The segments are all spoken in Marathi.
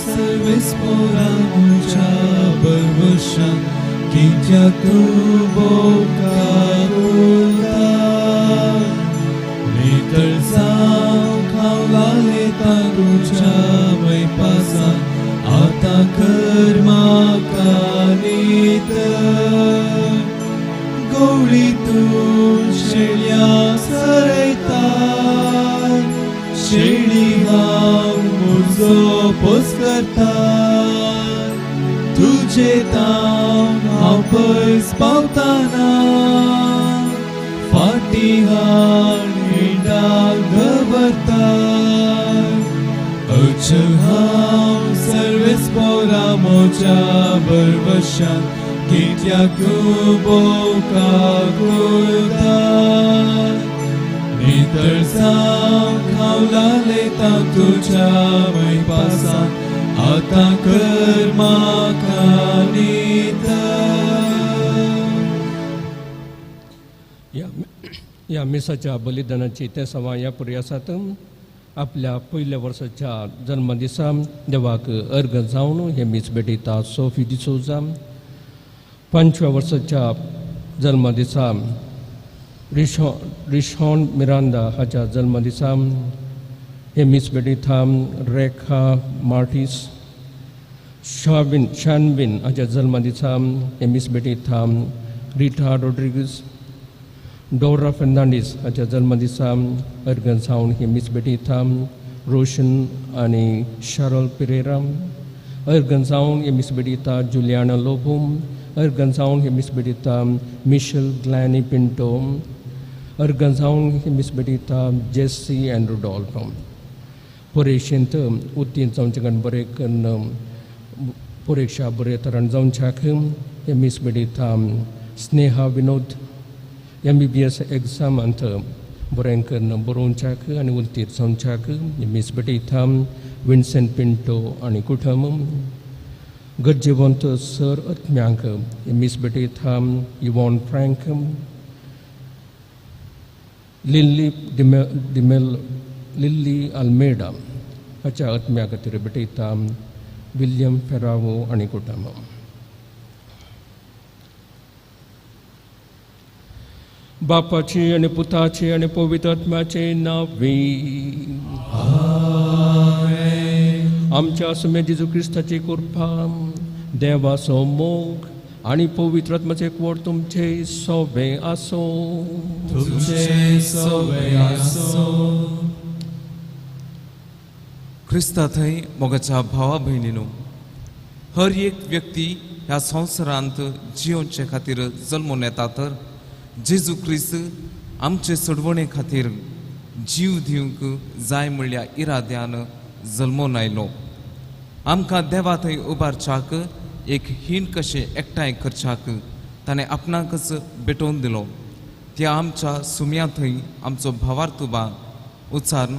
सर्वेस पोरामुच्या बरवशान कित्याक तूं बोकारुता नितळ जावं खावला लेता तुझ्या मैपासान आतां कर म्हाका नितळ गवळी तूं शेळया सरयता शेळी हांव म्हजो पोस करता तुजे तावन हांव पयस पावतना फाटी हाड हिंडाक घबरता अचल हांव सर्वेस पोरा म्हज्या बरवशान कित्याक तूं बोकारुता नितळ जावं खावला लेता तुझ्या मैपासान आतां कर म्हाका नितळ. या मिसाच्या बलिदानाची ते सवा या पुरी आसात. आपल्या पयल्या वर्साच्या जन्मदिसा देवाक अर्घ जावन हे मीस भेटयता सोफी डिसोजा. 5व्या वर्साच्या जन्मदिसा रिशॉन मिरांदा हाच्या जन्मदिसा हे मीस भेटयता रेखा मार्टिस. शानबिन हाच्या जन्मदिसा हे मीस भेटयता रिटा रोड्रिगीज. डोरा फेर्नांडीस हाच्या जन्मदिसा अर्घ जावन हे मीस भेटयता रोशन आनी शारोल पेरेरा. अर्घ जावन हे मीस भेटयता जुलियाना लोबो. अर्घ जावन हे मीस भेटयता मिशेल ग्लॅनी पिंटो. अर्घ जावन हे मीस भेटयता जेसी एंड रुडॉल्फ. परेशेंत उत्तीर्ण जावचे कन्न बरें कन्न परीक्षा बरे तरेन जावच्याक हे मीस भेटयता स्नेहा विनोद. MBBS एग्जामांत बरें कन्न बरोवच्याक आनी उत्तीर्ण जावच्याक हे मीस भेटयता विन्सेंट पिंटो आनी कुटुंब. गरजेवंत सर आत्म्यांक हे मीस भेटयता इवॉन फ्रँक. लिल्ली अल्मेडा हाच्या आत्म्या खातीर भेटयता विल्यम फेरावो आनी कुटुंब. बापाचे आनी पुताचे आनी पवित्र आत्म्याचे नांवे आमच्या सुमे जेजू क्रिस्ताची कृपा देवाचो मोग आनी पवित्र आत्म्याचे एकवट तुमचे सोबे आसो. क्रिस्ता थंय मोगाच्या भावा भयणीनो, हर एक व्यक्ती ह्या संवसारांत जिवचे खातीर जल्मून येता तर जेजू क्रिस्त आमचे सोडवणे खातीर जीव दिवंक जाय म्हणल्या इराद्यान जल्मून आयलो. आमकां देवा थंय उबारच्याक एक हीण कशें एकठांय करच्याक ताणें आपणाकच भेटोवन दिलो. त्या आमच्या सुम्या थंय आमचो भावार्थुबा उच्चारण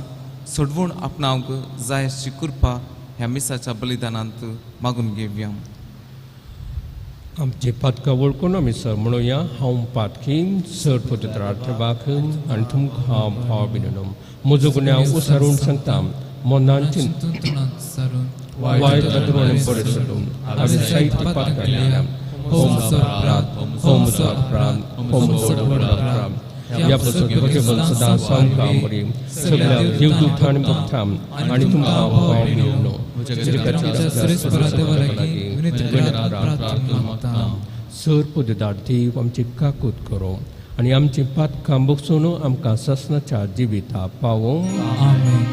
सोडवून आपणावंक जाय अशी कृपा ह्या मिसाच्या बलिदानांत मागून घेवया. आमचे पातकां वळखून आमी सर म्हणुया. हांव पातकी सर पवित्रार्थवाक आनी तुमकां भाव भिनून म्हजो गुन्यांव उसारून सांगता. मनान चिंतून वायट नदरून बरें सोडून हांवें जायती पातकां केल्या. हो म्हजो अपराध, हो म्हजो अपराध, हो म्हजो अपराध. ह्या पासून केवळ सदां सांगता बरी सगळ्या देवदूतांनी भक्तां आनी तुमकां भाव भिनून सर पददार देव आमची काकूत करो आनी आमची पातकां बसून आमकां ससनाच्या जिविता पावो. आमेन.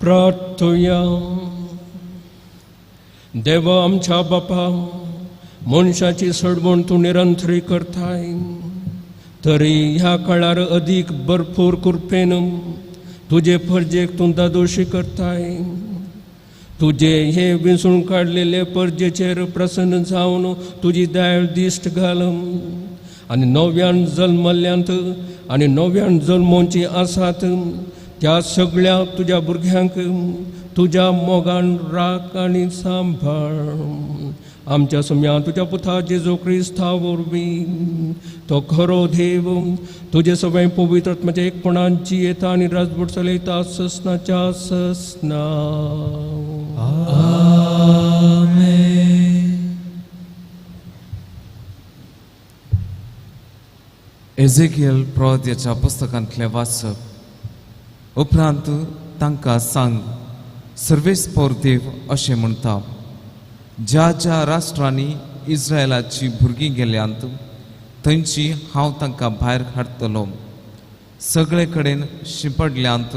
प्रार्थुया. देवा आमच्या बापा, मनशाची सडवण तूं निरंतरी करताय, तरी ह्या काळार अदीक भरपूर कृपेन तुजे परजेक तूं दादोशी करताय. तुजे हे विसरून काडलेले परजेचेर प्रसन्न जावन तुजी दयाळ दिश्ट घाल आनी नव्यान जल्मल्यांत आनी नव्यान जल्मोवची आसात त्या सगळ्या तुज्या भुरग्यांक तुज्या मोगान राख आनी सांबाळ. आमच्या सम्या तुज्या पुता जेजू क्रिस्ता वरवीं तो खरो देव तुजे सगळे पवित्र आत्म्याच्या एकपणान जियेता आनी राजवट चलयता ससनाच्या ससना. एझेकियल प्रवाद्याच्या पुस्तकांतले वाचप. उपरांत तांकां सांग, सर्वेस्पर देव अशें म्हणटा, ज्या ज्या राष्ट्रांनी इस्रायलाची भुरगीं गेल्यांत थंयची हांव तांकां भायर हाडटलो. सगळे कडेन शिंपडल्यांत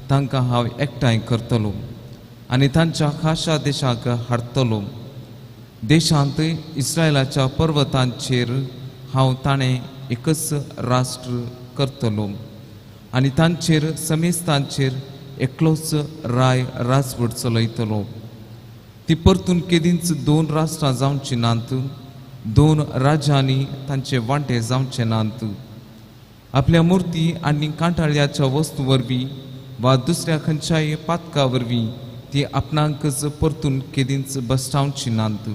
तांकां हांव एकठांय करतलो आनी तांच्या खाशा देशाक हाडटलो. देशांत इस्रायलाच्या पर्वतांचेर हांव ताणें एकच राष्ट्र करतलो आनी तांचेर समेस्तांचेर एकलोच राय राजवट चलयतलो. ती परतून केदींच दोन राष्ट्रां जावची नात, दोन राज्यांनी तांचे वांटे जावचे नात. आपल्या मुर्ती आनी कांटाळ्याच्या वस्तू वरवीं वा दुसऱ्या खंयच्याय पातका वरवीं ती आपणाकच परतून केदींच बसटावची नात.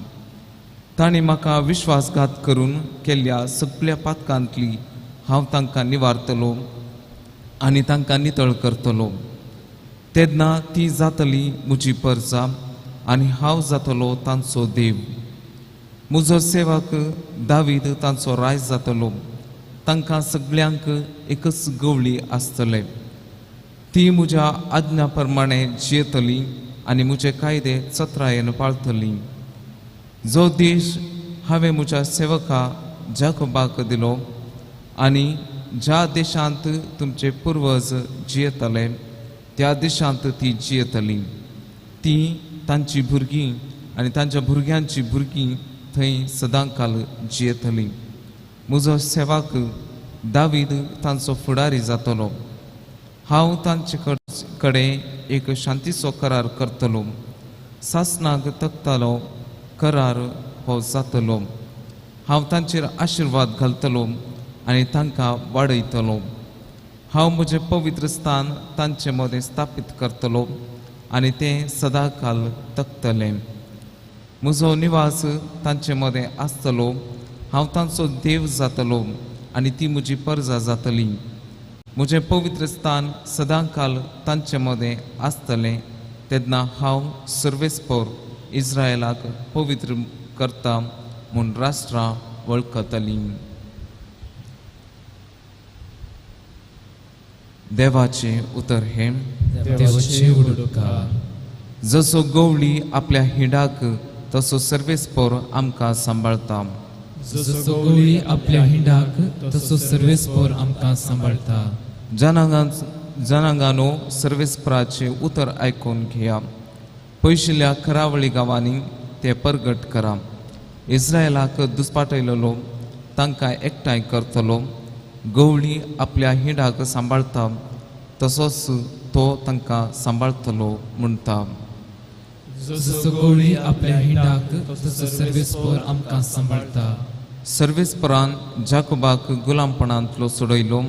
ताणें म्हाका विश्वासघात करून केल्ल्या सगळ्या पातकांतली हांव तांकां निवारतलो आनी तांकां नितळ करतलो. तेन्ना ती जातली म्हजी परजा आनी हांव जातलो तांचो देव. म्हजो सेवक दावीद तांचो राय जातलो. तांकां सगळ्यांक एकच गवळी आसतले. ती म्हज्या आज्ञा प्रमाणे जियेतली आनी म्हजे कायदे चत्रायेन पाळटली. जो देश हांवें म्हज्या सेवका जाकोबाक दिलो आनी ज्या देशांत तुमचे पुर्वज जियेतले त्या देशांत ती जियेतली. ती तांची भुरगीं आनी तांच्या भुरग्यांची भुरगीं थंय सदांकाल जियेतली. म्हजो सेवक दावीद तांचो फुडारी जातलो. हांव तांचे कडेन एक शांतीचो करार करतलो. सासणाक तकतालो करार हो जातलो. हांव तांचेर आशिर्वाद घालतलो आनी तांकां वाडयतलो. हांव म्हजें पवित्र स्थान तांचे मदें स्थापीत करतलो आनी तें सदांकाल तकतलें. म्हजो निवास तांचे मदें आसतलो. हांव तांचो देव जातलो आनी ती म्हजी परजा जातली. म्हजें पवित्र स्थान सदांकाल तांचे मदें आसतलें. तेन्ना हांव सर्वेस्पर इस्रायलाक पवित्र करता म्हूण राष्ट्रां वळखतलीं. देवाचे उतर हे, देवाचे उडकार. जसो गवळी आपल्या हिंडाक तसो सर्वेस्पर आमकां सांबाळता. जसो गवळी आपल्या हिंडाक तसो सर्वेस्पर आमकां सांबाळटा. जनांगानो सर्वेस्पराचे उतर आयकून घेया. पयशिल्ल्या करावळी गांवांनी ते परगट करा. इस्रायलाक दुस्पाटयलेलो तांकां एकठांय करतलो. गवळी आपल्या हिंडाक सांबाळता तसोच तो तांकां सांबाळतलो म्हणटा. जसो गवळी आपल्या हिंडाक तसो सर्वेस्पर आमकां सांबाळटा. सर्वेस्परान जाकोबाक गुलामपणांतलो सोडयलो.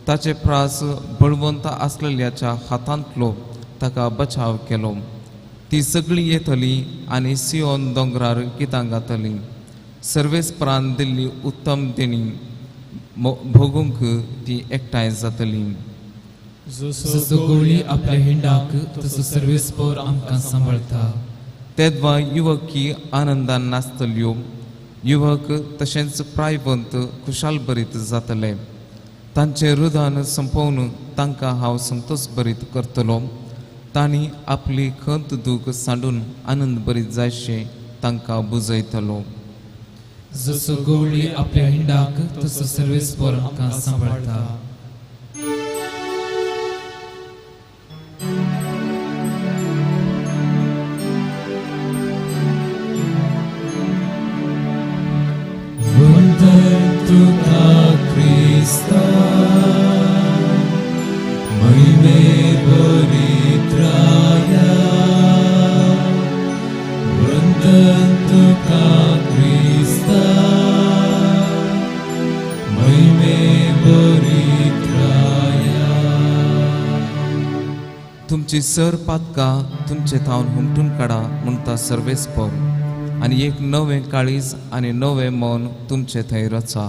ताचे प्रास बळवंत आसलेल्याच्या हातांतलो ताका बचाव केलो. ती सगळी येतली आनी सियोन दोंगरार गितां गातली. सर्वेस्परान दिल्ली उत्तम देणी भोगूंक ती एकठांय जातली. जसो गवळी आपल्या हिंडाक तसो सर्वेस्पर आमकां सांबाळटा. तेदवा युवकी आनंदान नाचतल्यो. युवक तशेंच प्रायवंत खुशाल बरीत जातले. तांचे रुदान संपवून तांकां हांव संतोश बरीत करतलो. तांणी आपली खंत दूख सांडून आनंद बरीत जायशें तांकां बुजयतलो. जसो गवळी आपल्या हिंडाक तसो सर्वेस्पर आमकां सांबाळटा. तुमची सर पातकां तुमचे थावन हुमटून काडा म्हणटा सर्वेस्पर आनी एक नवें काळीज आनी नवें मन तुमचे थंय रचा.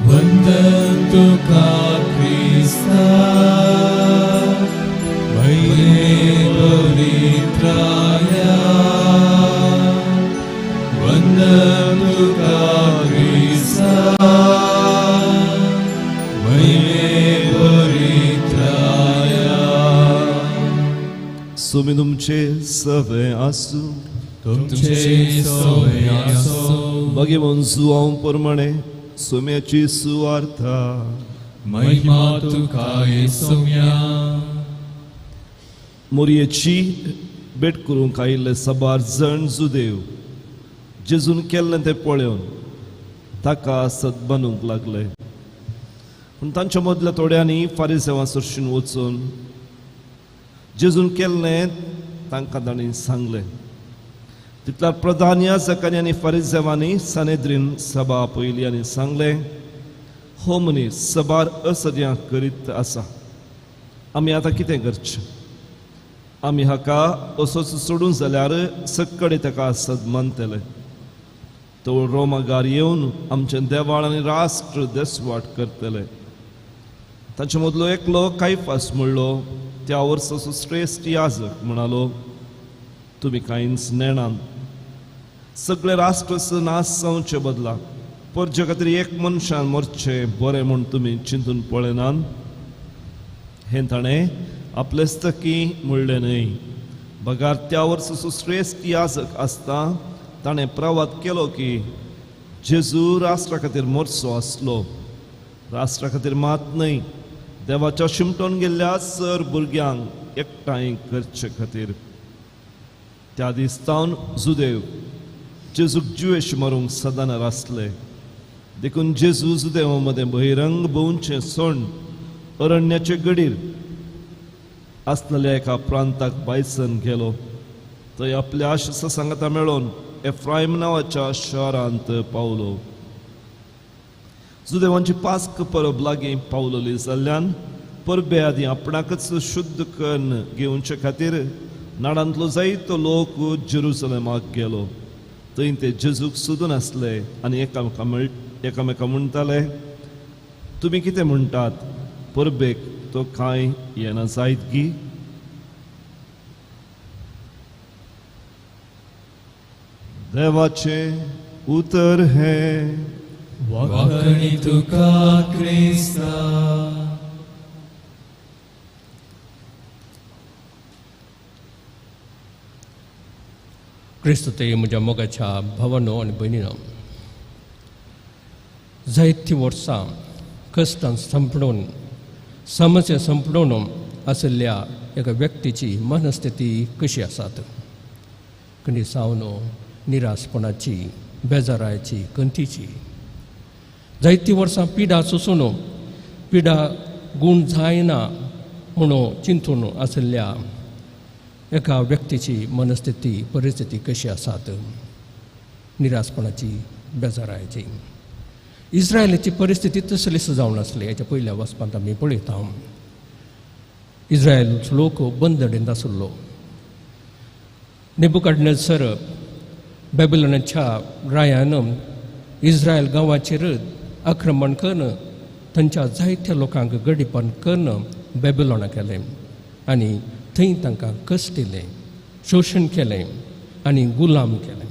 वंदन तुका क्रिस्ता मये पवित्राया. वंदन तुका क्रिस्ता मये पवित्राया. सुमी तुमचे सवे आसू तुमचे सोय आसो मगे मनसुआव प्रमाणे सुम्याची सुवार्था. महिमा तुका येसुम्या. मोरयेची भेट करूंक आयिल्ले साबार जण जुदेव जेजून केल्लें तें पळोवन ताका सत बांदूंक लागले. पूण तांच्या मदल्या थोड्यांनी फारिसेवां सरशीन वचून जेजून केल्लें तांकां तांणी सांगलें. तितल्या प्रधान याजकांनी आनी फारिसेवांनी सानेद्रीन सभा आपयली आनी सांगलें, हो मनीस सबार असर्यां करीत आसा. आमी आतां कितें करचें? आमी हाका असोच सोडूं जाल्यार सक्कडे ताका सद मानतले. तो रोमागार येवन आमचें देवाळ आनी राष्ट्र देसवाट करतले. तांचे मदलो एकलो कायफास म्हणलो, त्या वर्साचो श्रेश्ठ याजक म्हणालो, तुमी कांयच नेणान. सगळे राष्ट्र नास जावचे बदला परजे खातीर एक मनशान मरचें बरें म्हूण तुमी चिंतून पळयनान. हें ताणें आपलेस्तकी म्हणलें न्हय. बगार त्या वर्साचो श्रेश्ठ याजक आसता ताणें प्रवाद केलो की जेजू राष्ट्रा खातीर मरचो आसलो. राष्ट्रा खातीर मात न्हय, देवाच्या शिमटोन गेल्ल्या सर भुरग्यांक एकठांय करचे खातीर. त्या दिसतावन जुदेव जेजूक जुवेश मारूंक सदांच आसले. देखून जेजू जुदेवा मदें बहिरंग भोंवचें सोण अरण्याचे गडीर आसलेल्या एका प्रांताक बायसन गेलो. थंय आपल्या आशिसा सांगाता मेळोवन एफ्राईम नांवाच्या शारांत पावलो. जुदेवांची पास्क परब लागीं पावलोली जाल्ल्यान परबे आदीं आपणाकच शुद्ध करून घेवचे खातीर नाडांतलो जायतो लोक जेरुसलेमाक गेलो. थंय ते जेजूक सोदून आसले आनी एकामेकां म्हणटाले, तुमी कितें म्हणटात? परबेक तो कांय येना जायत गी? देवाचे उतर हें, वाकणी तुका क्रिस्ता. क्रिस्त ते म्हज्या मोगाच्या भावांनो आनी भयणीनो, जायतीं वर्सां कश्टां संपडून समस्या संपडून आशिल्ल्या एका व्यक्तीची मनस्थिती कशी आसात? कणिसावनो, निराशपणाची, बेजाराची, कंतीची. जायतीं वर्सां पिडा सोसून पिडा गूण जायना म्हणून चिंतून आशिल्ल्या एका व्यक्तीची मनस्थिती परिस्थिती कशी आसात? निराशपणाची, बेजाराची. इस्रायलाची परिस्थिती तसलीच जावन आसली. हेच्या पयल्या वचपांत आमी पळयता इस्रायलचो लोक बंदडेंत आसलो. नेबुकाडनेझर बॅबिलोनाच्या रायान इस्रायल गांवाचेर आक्रमण करून थंयच्या जायत्या लोकांक गडीपान करून बॅबिलोना केलें आनी थंय तांकां कश्ट दिलें, शोशण केलें आनी गुलाम केलें.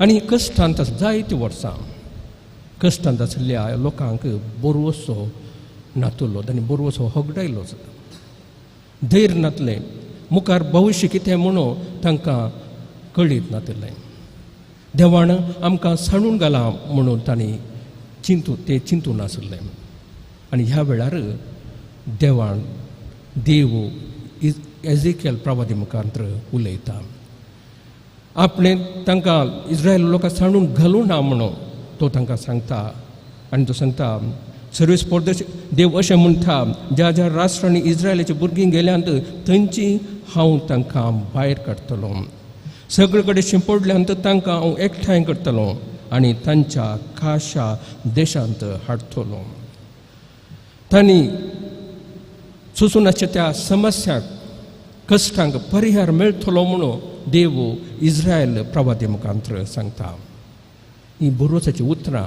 आनी कश्टांत जायतीं वर्सां कश्टांत आशिल्ल्या लोकांक बोरवोसो नातुलो, तांणी बोरवोसो होगडायलो. धैर्य नातलें, मुखार भविश्य कितें म्हणून तांकां कळीत नातलें. देवान आमकां सांडून घाला म्हणून तांणी चिंतून आसलें. आनी ह्या वेळार देव एझेकियल प्रवादी मुखांतर उलयता. आपणें तांकां इस्रायल लोकांक सांडून घालूं ना म्हणून तो तांकां सांगता. आनी तो सांगता, सर्वेस परदेश देव अशें म्हणटा, ज्या ज्या राष्ट्रांनी इस्रायलाची भुरगीं गेल्यांत थंयची हांव तांकां भायर काडटलो. सगळे कडेन शिंपडल्यांत तांकां हांव एकठांय करतलो आनी तांच्या खाशा देशांत हाडटलो. तांणी सुसून अशा त्या समस्यांक कश्टांक परिहार मेळटलो म्हणून देव इस्रायल प्रवादी मुखांतर सांगता. ही बरोसाची उतरां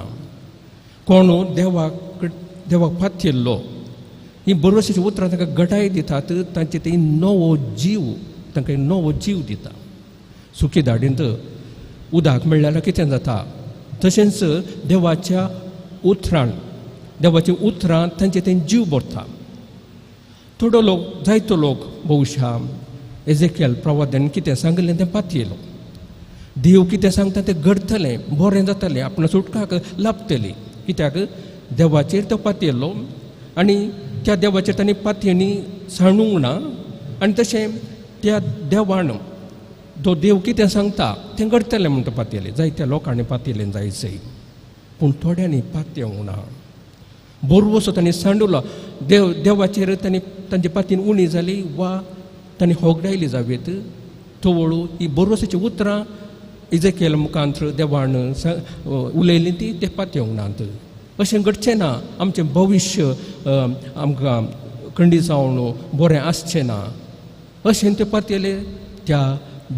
कोण देवाक पातयल्लो ही बरोसाची उतरां तांकां घटाय दितात. तांचे ते नवो जीव तांकां नवो जीव दिता. सुकी धाडींत उदक मेळ्ळ्यार कितें जाता तशेंच देवाच्या देवाची उतरां तांचे ते जीव भरता. थोडो लोक जायतो लोक भविश्या एजेकियल प्रवाद्यान कितें सांगलें तें पातयेलो. देव कितें सांगता तें घडतलें, बरें जातलें, आपणा सुटकाक लाभतली. कित्याक देवाचेर तो पातयेलो आनी त्या देवाचेर तांणी पातयेनी सांडूंक ना. आनी तशें त्या देवान तो देव कितें सांगता तें घडतलें म्हणटा पातयलें. जायत्या लोकांनी पातयलें जायचें, पूण थोड्यांनी पातयेवंक ना. बोरवोसो तांणी सांडलो. देवाचेर तांणी तांची पातयेन उणी जाली वा तांणी होगडायली जावेत. तो वळू ही बोरवोसाची उतरां इजेकियल मुखांतर देवान उलयली ती ते पातयेवंक नात. अशें घडचें ना. आमचें भविश्य आमकां खंडी जावन बरें आसचें ना अशें ते पातयलें. त्या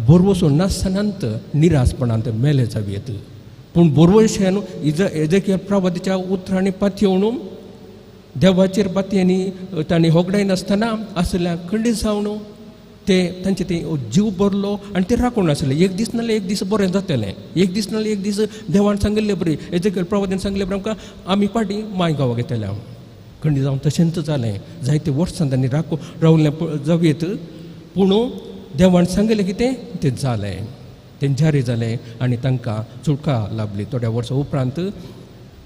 बोरवोसो नासतनांत निरासपणांत मेले जावेत. पूण बोरवोशान इजेकियल प्रवादीच्या उतरांनी पातयेवन देवाचेर पातयेनी तांणी होगडाय नासतना आसल्या खंडी जावन ते तांचे ते जीव भरलो आनी ते राखून आसले. एक दीस नाल्यार एक दीस बरें जातलें. एक दीस नाल्यार एक दीस देवान सांगिल्लें बरें इजेकियल प्रवादीन सांगिल्लें बरें आमकां आमी पाटी माय गांवाक येतले. खंडी जावन तशेंच जालें. जायते वर्सां तांणी रावलें जावेत. पूण देवान सांगिल्लें कितें तें जालें. तें जारी जालें आनी तांकां सुटका लाभली. थोड्या वर्सां उपरांत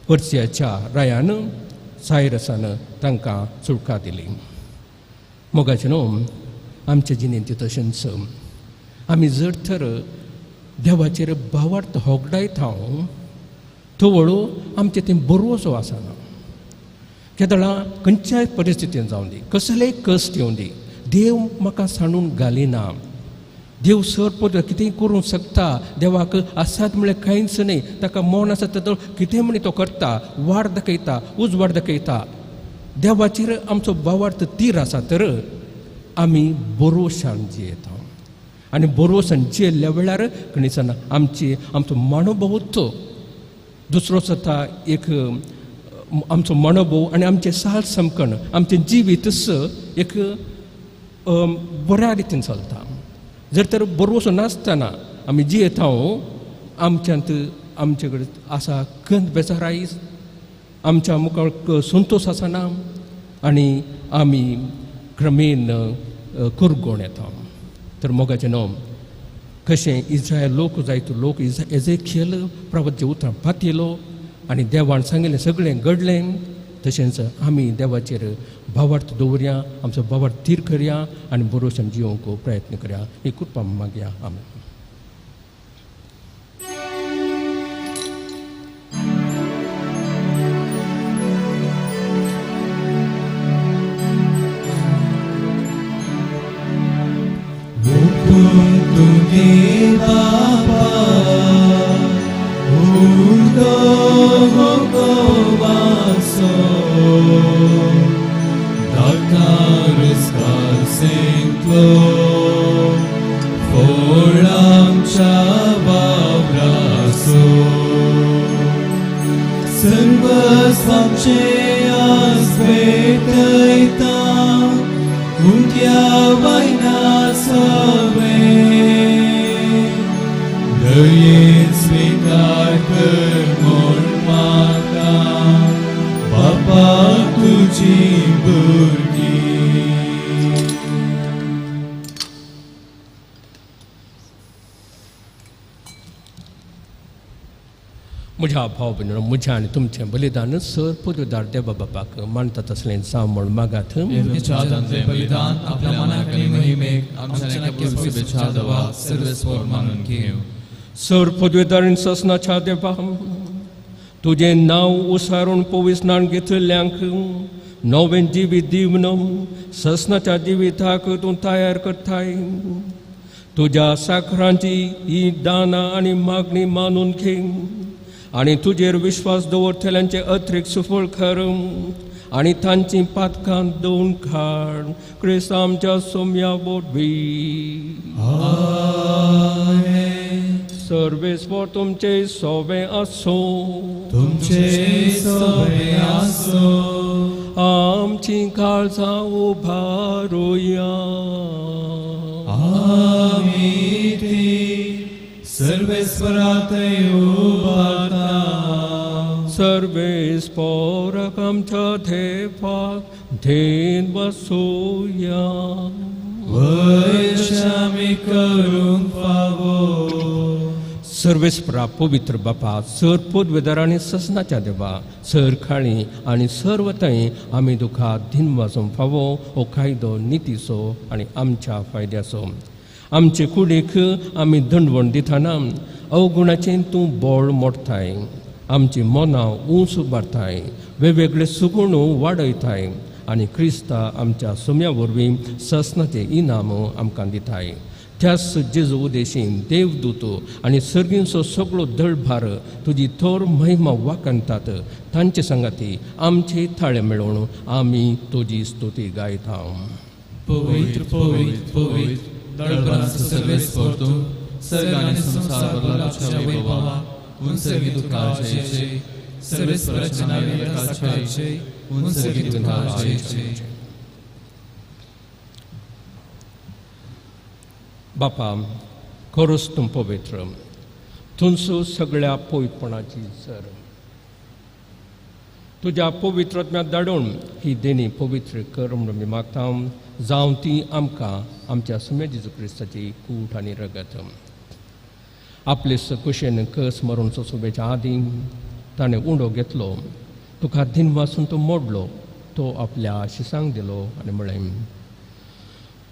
पर्सियाच्या रायान सायरसान तांकां सुटका दिली. मोगाचें न्हू आमचे जिणेंत तशेंच आमी जर तर देवाचेर भावार्थ होगडायता तो वळू आमचें तें बरोवसो आसना. केदळा खंयच्याय परिस्थितीन जावं दी, कसलेय कश्ट येवं दी, देव म्हाका सांडून घालिना. देव सरपद कितेंय करूंक शकता. देवाक आसात म्हळ्यार कांयच न्ही. ताका मौन आसा तो कितें म्हणी तो करता, वाड दाखयता, उजवाड दाखयता. देवाचेर आमचो भावार्थ तीर आसा तर आमी बरोवशान जियेता. आनी बरोवशान जियेल्ल्या वेळार खंयसान आमचो मनोभव दुसरो जाता एक आमचो मनोभव आनी आमचें साल समकण आमचें जिवीतच एक बऱ्या रितीन चलता. जर तर बरोवसो नासतना आमी जियेता आमच्यांत आमचे कडेन आसा खंत बेजाराय, आमच्या मुखार संतोश आसना आनी आमी क्रमेन कुरगोण येता. तर मोगाचें न्हू कशें इस्रायल लोक जायतो लोक एजेकियल प्रवादीच्या उतरां पातयलो आनी देवान सांगिल्लें सगळें घडलें. तशेंच आमी देवाचेर भावार्थ दवरया, आमचो भावार्थ तीर करया आनी बरोवशान जियोंक प्रयत्न करया. ही कृपा मागया. आमी म्हज्या भाव भयणीनो म्हजें आनी तुमचें बलिदान सर पदवीदार देवा बापाक मानता तसलें जावं म्हण मागात. बलिदान आपल्या मनाक आनी महिमेक आमच्या शुभेच्छा दवा सर्वेस्वर मानून घेव. सर पदवीदारीन ससनाच्या देवा तुजें नांव उसारून पवित्रान घेतल्यांक नवें जिवीत दिवन ससनाच्या जिविताक तूं तयार करताय. तुज्या साखरांची ही दानां आनी मागणी मानून घे आनी तुजेर विश्वास दवरतल्यांचे अतिरिक्त सुफळ कर आनी तांची पातकां दोन काड क्रिस्त आमच्या सोम्या बोटवी सर्वेस्वर तुमचे सोबे आसो तुमचे सोबे आसो आमची काळजा उभारूया आमी ती सर्वेस्वरात उभारता सर्वेस्परक आमच्या देवाक धेन बसूया वैश आमी करूंक फावो सर्वेस्परा पवित्र बापा सर पदवेदार आनी ससनाच्या देवा सर खाळी आनी सर्व थंय आमी दुखां दिन वाचूंक फावो हो कायदो नितीचो आनी आमच्या फायद्याचो आमचे कुडीक आमी दंडवण दितना अवगुणाचें तूं बोळ मोडताय आमची मनां उंच उबारताय वेगवेगळे सुगूण वाडयताय आनी क्रिस्ता आमच्या सोम्या वरवीं ससनाचें इनाम आमकां दिताय त्याच जेजू उदेशीन देवदूत आनी सर्गींचो सगळो दळभार तुजी थोर महिमा वाकंतात तांचे संगाती आमचे थाळे मेळोवन आमी तुजी स्तुती गायता पवित्र पवित्र पवित्र दळपरांचो सर्वेस्पर तूं सर्ग आनी संसार बदलाच्या वैभवा उंसर्गी दुखाचे सर्वेस्पराच्या नावे एकाचे उंसर्गी दुखाचे बापा खरोच तूं पवित्र तुमचो सगळ्या पवित्रपणाची सर तुज्या पवित्रत्म्यांत धाडून ही देणी पवित्र कर म्हणून मी मागता जावं ती आमकां आमच्या सुम्या जेजू क्रिस्ताची कूट आनी रगत आपले कुशेन कस मरून सोबेच्या आदीं ताणें उंडो घेतलो तुका दिन वाचून तो मोडलो तो आपल्या शिसांक दिलो आनी म्हळें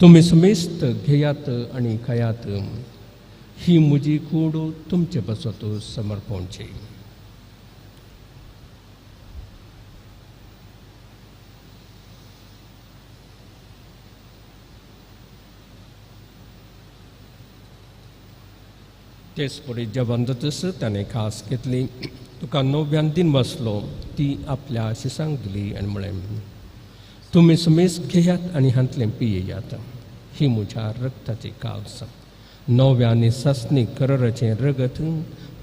तुमी समेस्त घेयात आनी खायात ही म्हजी कूड तुमचे बसत समर्पणची तेच पुढे जेवण जातस त्याने खास घेतली तुका 9व्यान दिन बसलो ती आपल्या शिसांक दिली आनी म्हळें तुमी समेस घेयात आनी हांतलें पियेयात ही म्हज्या रक्ताची कास 9व्या आनी ससनी करराचें रगत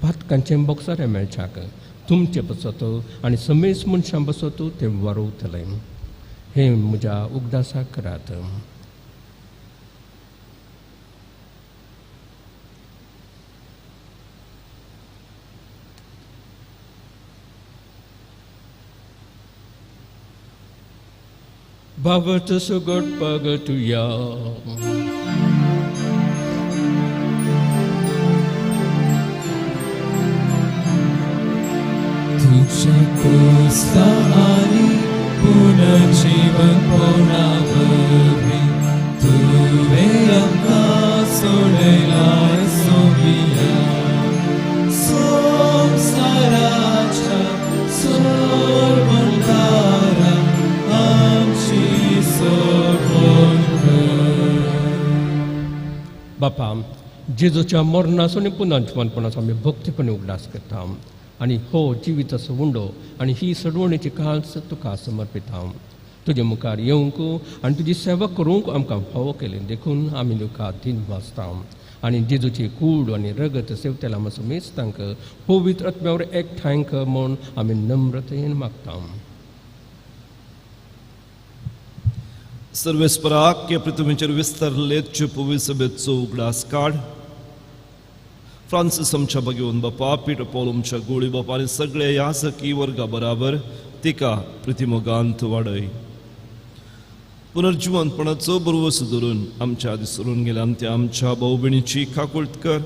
पातकांचें बोक्साऱ्या मेळच्याक तुमचे बसत आनी समेस मनशां बसत ते वारोवतलें हे म्हज्या उगदासाक करात Bhavat sugot pagatuya तुझ्या पोस्ता आणि पुनर्जीवन पोनावरी तुवे आमकां सोडलाय सोबिया संसाराच्या सोडवणदारा बापा जेजूच्या मरणासून पुनर्जीवनपणाचो आमी भक्तीपणे उगडास करता आनी हो जिविताचो उंडो आनी ही सडवणेची काळज तुका समर्पिता तुजे मुखार येवंक आनी तुजी सेवा करूंक आमकां फावो केलें देखून आमी तुका दिन वाचता आनी जेजूची कूड आनी रगत सेवतेला आमचो मेस्तांक पवित्र आत्म्यावर एकठांय कर म्हूण आमी नम्रतेन मागता सर्वेस्पराक पृथ्वीचेर विस्तारले चुपवी सभेचो उगडास काड फ्रांसीस आमच्या भगिवन बापा पीटर पॉल आमच्या गोळी बापा आनी सगळे याजकी वर्गा बराबर तिका प्रतिमोगांत वाडय पुनर्जीवनपणाचो बरोबर सुदरून आमच्या दिसरून गेल्या त्या आमच्या भाऊ भयणीची काकुळट कर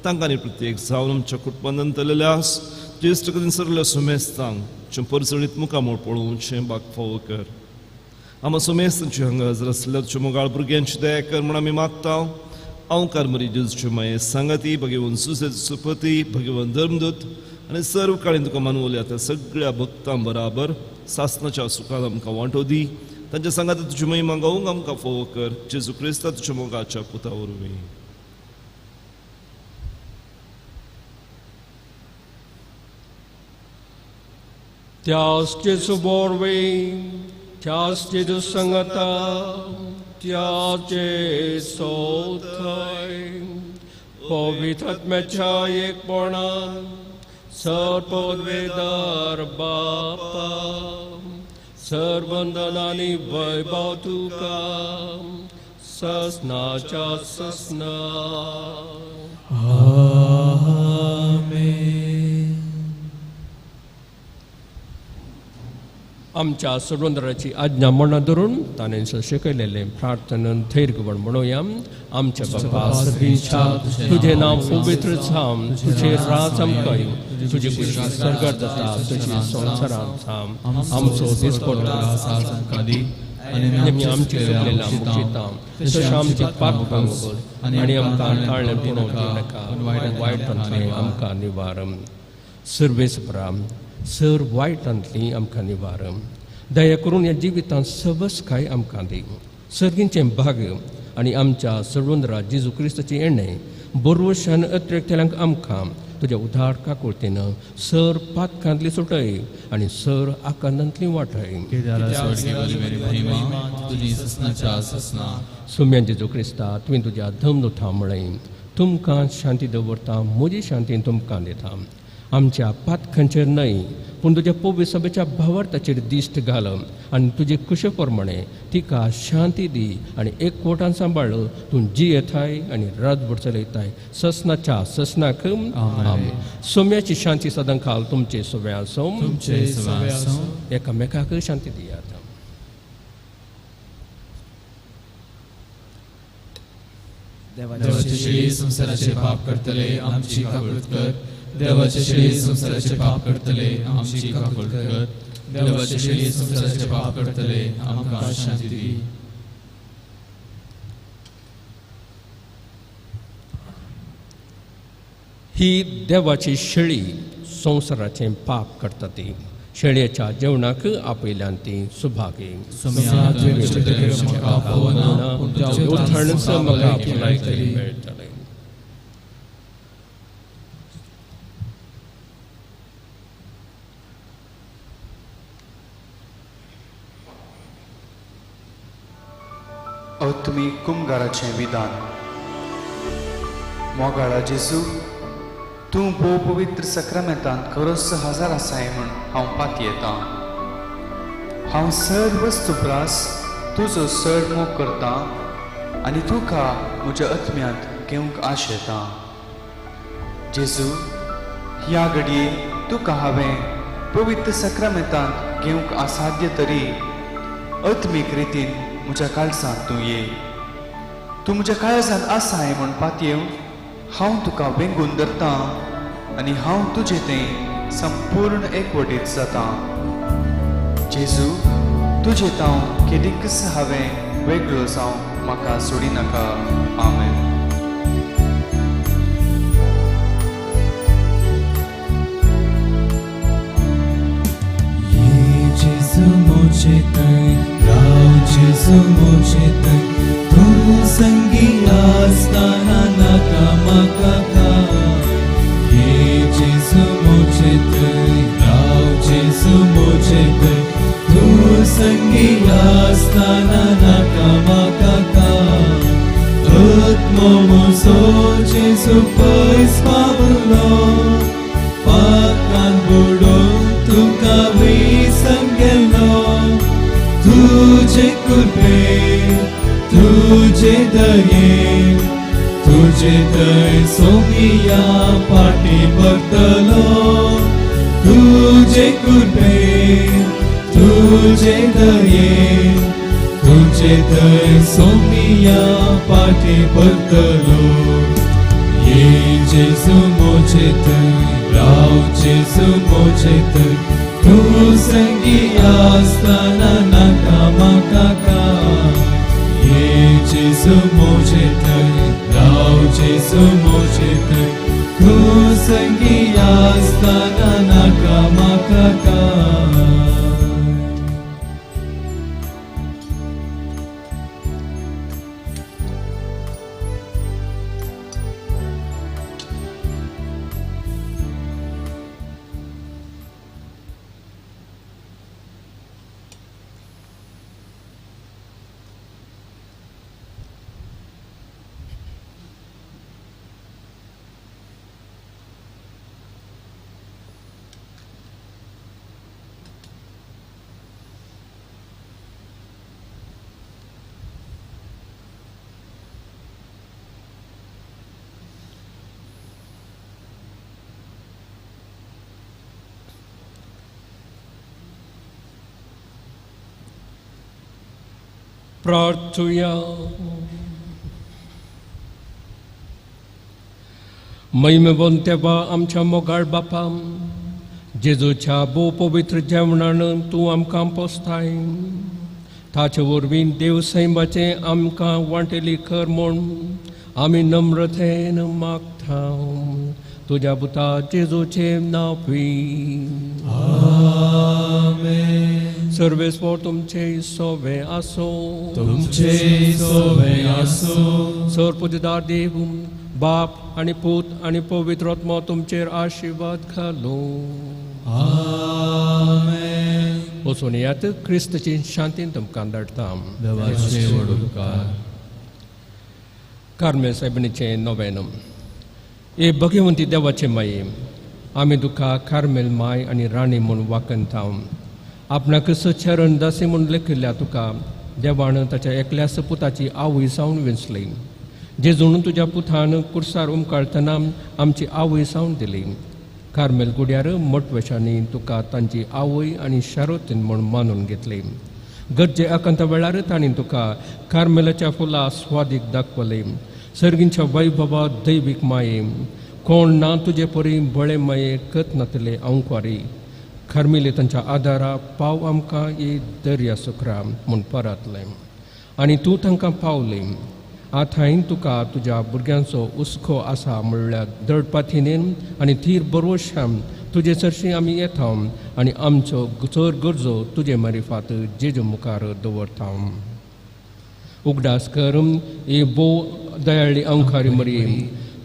तांकां प्रत्येक जावन आमच्या कुटुंबांत जालेल्यास ज्येश्ठ करून सरल्या सुमेस्तांक परसणीत मुखामोळ पळोवचें बाग फावो कर आम सुमेस्तांची हांगा हजर आसल्या तुज्या मोगाळ भुरग्यांची दया कर म्हण आमी मागता हांव कारमरी जेजूचे माये सांगाती भगवान सुसेत सुपती भगवान धर्मदूत आनी सर्व काळी तुका मानवल्या त्या सगळ्या भक्तां बराबर सासनाच्या सुखांत आमकां वांटो दी तांच्या सांगाती तुजी महिमा गावूंक आमकां फावो कर जेजू क्रिस्ता तुज्या मोगाच्या पुता वरवीं त्याच जेजू बोरवे त्याच जेजू संगता त्याचे सोथय पवित्र आत्म्याच्या एकपणान सर्वोद्वेदार बापा सर्वंदनानी वैभव तुका ससनाच्या ससना आमच्या सर्वंदराची आज्ञा मना धरून ताणें शिकयलेले प्रार्थनेन धैर्य घेवन म्हणूया आमच्या बापा सदीच्या तुझे नाव पवित्र जावं तुझे राज आमकां तुझे कुशी सरकार जाता तुझे संवसारांत जावं आमचो दिसपट आनी आमची चुकलेला मुक्षिता तशें आमची पाप भांगोल आनी आमकां ताळ्ळें पुरो नाका वायटांतलें आमकां निवारण सर्वेस्परा सर वायटांतली आमकां निवारण दया करून ह्या जिवितांत सबसकाय आमकां दी सर्गींचें भाग्य आनी आमच्या सर्वंदरा जेजू क्रिस्ताची येणें बरोवशान अत्रेक्तेल्यांक आमकां तुज्या उदार काकुळतेन सर पातकांतली सुटय आनी सर आकांतांतली वाटय सुम्यान जेजू क्रिस्ता तुवें तुज्या धमदुथा म्हळें तुमकां शांती दवरता म्हजी शांती तुमकां दिता आमच्या पातखांचेर न्हय पूण तुज्या पवित्र सभेच्या भावार्थाचेर दिश्ट घाल आनी तुजे कुशे प्रमाणे तिका शांती दी आनी एकवटान सांबाळ तूं जी येताय आनी रातभर चलयताय ससनाच्या ससनाक आमेन सोम्याची शांती सदां खाल तुमचे सगळ्या एकामेकाक शांती दियात देवाचे श्री संसाराचे पाप करतले आमची काकूळ कर देवाचे श्री संसाराचे पाप करतले आमची काकूळ कर देवाचे श्री संसाराचे पाप करतले आमकां शांती दी ही देवाची शेळी संसाराचें पाप करता ती शेळयेच्या जेवणाक आपयल्यान ती सुभागी मेळटलें तुमी कुमगाराचें विधान मोगाळा जेजू तूं भोव पवित्र सक्रामेंतांत खरोच हजर आसाय म्हूण हांव पाती येता हांव सर वस्तुप्रास तुजो चड मोग करता आनी तुका म्हज्या आत्म्यांत घेवंक आश येता जेजू ह्या घडये तुका हांवें पवित्र सक्रामेंतांत घेवंक असाध्य तरी आत्मीक रितीन म्हज्या काळजांत तूं ये तूं म्हज्या काळजांत आसाय म्हूण पातयेव हांव तुका वेंगून धरता आनी हांव तुजें तें संपूर्ण एकवटीत जाता जेजू तुजें तांव केदीकच हांवें वेगळो जावं म्हाका सोडी नाका आमेन Jesu mochete tu sangi astana nakamaka ye Jesu mochete rao Jesu mochete tu sangi astana nakamaka atmo so Jesu pais pabulo pakan budo tu kavi sangelo तुझे कृपे तुझे दये तुझे दय सोमिया पाटी बदलो तुझे कृपे तुझे दये तुझे दय सोमिया पाटी बदलो ये जेजू मोचे राव जेजू मोचे तू संगी आस्ताना नाकामाका ये जेजू मोचे राव जेजू मोचे तू संगी आस्ताना नाकामाका प्रार्थूया. महिमेवन तेव्हा आमच्या मोगाळ बापा, जेजूच्या भोव पवित्र जेवणान तूं आमकां पोसताय. ताचे वरवीं देव सैमाचे आमकां वांटेली कर म्हूण आमी नम्रतेन मागता. तुज्या पुता जेजूचे नांवी. आमेन. सर्वेस्वर तुमचे सोवे आसो. तुमचे सोवे आसो. सर्वपुजदार देव बाप आणि पूत आणि पवित्र आत्मा तुमचेर आशीर्वाद घालो. आमेन. वचून येयात, क्रिस्ताची शांतीन तुमकां धाडटा. देवाचे वडुकार. कार्मेल सायबिणीचें नोवेन. ए भगवंती देवाचे माये, आमी तुका कार्मेल माय आनी राणी म्हूण वाकनता. आपणाक सचरण दासी म्हूण लेखिल्ल्या तुका देवान ताच्या एकल्याच पुताची आवय सावन वेंचली. जेजून तुज्या पुतान कुर्सार उमकाळतना आमची आवय सावन दिली. कार्मेल गुड्यार मोटवेशांनी तुका तांची आवय आनी शारोतीन म्हूण मानून घेतली. गरजे आकांत वेळार तांणी तुका कार्मेलाच्या फुलां स्वादीक दाखवले. सर्गींच्या वैभवा दैवीक माये, कोण ना तुजे परी बळे माये कत नातले अंकवारी. कार्मेली तांच्या आदारा पाव आमकां ये दर्या सुखरा म्हूण परतले. आनी तूं तांकां पावली. आतांय तुका तुज्या भुरग्यांचो उस्को आसा म्हणल्यार दडपाथीनेन आनी थीर बरोवश्यान तुजे चरशी आमी येता आनी आमच्यो चड गरजो तुजे मारिफात जेजू मुखार दवरता. उगडास कर ए बो दयाळी अंकारी मरिये,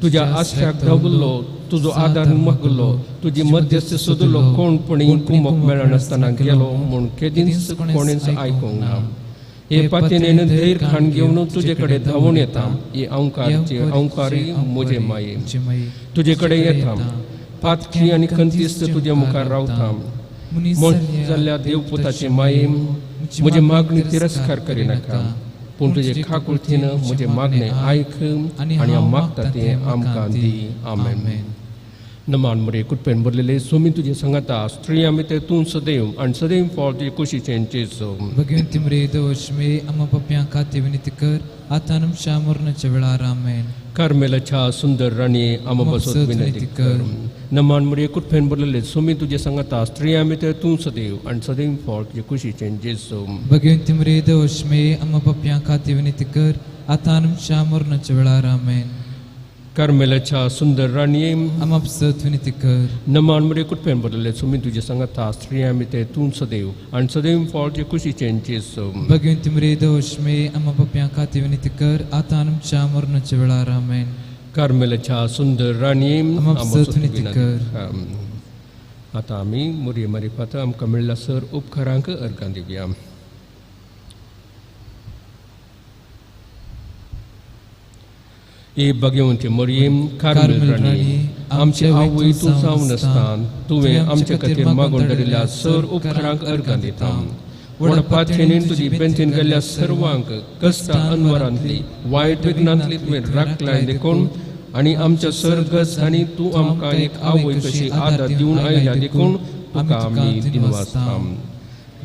तुज्या आस्त्याक धांवलो, तुजो आदार मागलो, तुजी मध्यस्थ सोदलो, कोणपणी कुमक मेळनासतना गेलो म्हूण केदींच कोणेंच आयकूंक ना. हे पातीनेन धैर्य खाण घेवन तुजे कडेन धांवून येता. हे अंकारी म्हजे माये, तुजे कडेन येता. पातकी आनी खंतिस्त तुजे मुखार रावता. म्हूण जाल्ल्या देवपुताचे माये, म्हजे मागणी तिरस्कार करिनाका, पूण तुजे खाकुळतीन म्हजे मागणे आयक आनी हांव मागता तें आमकां दी. आमेन. नमान मरे कुटपेन भरलेले सोमी तुजे सांगाता, स्त्री आमी ते तूं सदैव आनी सदैव फळ तुजे कुशीचें जेजू. भगवंती मरे दोषमे आम्हा पप्प्यां खातीर विनंती कर, आतां आमच्या मरणाच्या वेळार. आमेन. कार्मेलाच्या सुंदर राणी आम बसत विनंती कर. नमान मरे कुटपेन भरलेले सोमी तुजे सांगाता, स्त्री आमी ते तूं सदैव आनी सदैव फळ तुजे कुशीचें जेजू. भगवंती मरे दोषमे आम्हा पप्प्यां खातीर विनंती कर, आतां आमच्या मरणाच्या वेळार. आमेन. कार्मेलाच्या सुंदर राणी आम्हा बसत विनंती कर. नमान मरे कुटपेन भरलेले सोमी तुजे सांगाता, स्त्री आमी ते तूं सदैव आनी सदैव फळ तुजे कुशीचें जेजू. भगवंती मरे दोषमे आम्हा पप्प्यां खातीर विनंती कर, आतां आमच्या मरणाच्या वेळार. आमेन. कार्मेलाच्या सुंदर राणी आम्हा बसत विनंती कर. आतां आमी मोरये मारिफात आमकां मेळ्ळ्या सर उपकारांक अर्गां दिवया. ए भगवंती मरियम, कार्मेल राणी, आमचे आवय तूं जावन आसता तुवें आमचे खातीर मागून धरिल्ल्या सर उपकारांक अर्गां दिता. व्हड पाथेणेन तुजी बेंतीन गेल्ल्या सर्वांक कश्टां अनवरांतली वायट विघ्नांतली तुवें राखल्याय देखून आनी आमच्या सर्गस आनी तूं आमकां एक आवय कशी आदार दिवन आयल्या देखून तुका आमी दिनवासता.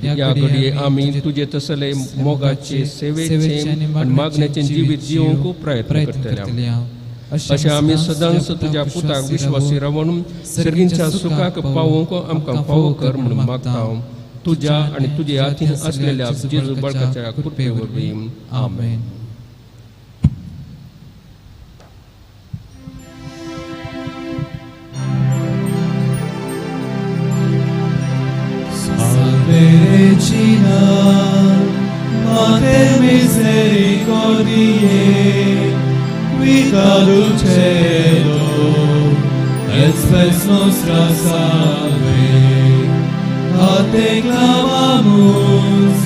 या घडये आमी तुजे तसले मोगाचे सेवेचे आनी मागण्याचे जिवीत जिवंक प्रयत्न करतल्या. अशें आमी सदांच तुज्या पुताक विश्वासी रावन सर्गींच्या सुखाक पावोवंक आमकां फावो कर म्हूण मागता. तुज्या आनी तुजे हातीन आसलेल्या जेजू बाळकाच्या कृपे वरवीं. आमेन. Regina, Mater misericordiae, vita dulcedo, et spes nostra salve, a te clamamus,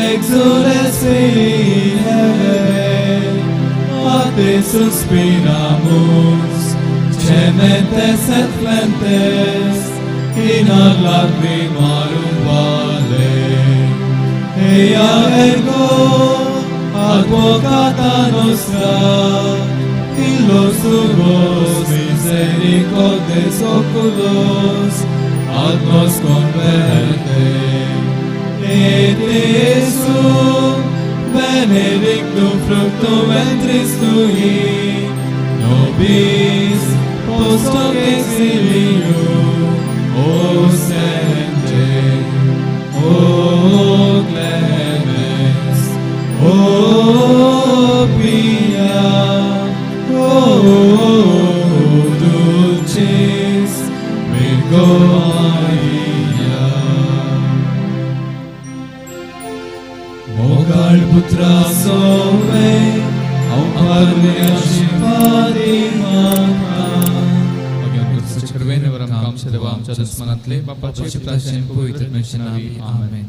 exules in heaven, a te suspiramus, gementes et flentes, in ad lacrimarum vale. Ea ergo advocata nostra, illos tuos misericordes oculos, ad nos converte. Et Jesum benedictum fructum ventris tui, nobis post hoc exilium, o Sancte, o clemens, o pia, o dulcis Virgo Maria. Mogal putra sove, au parve आशीर्वादी माता. Czerwiony w ramach Amsterdamच्या दस्मनातले बापाचे पिताचे पवित्र नावी आमेन.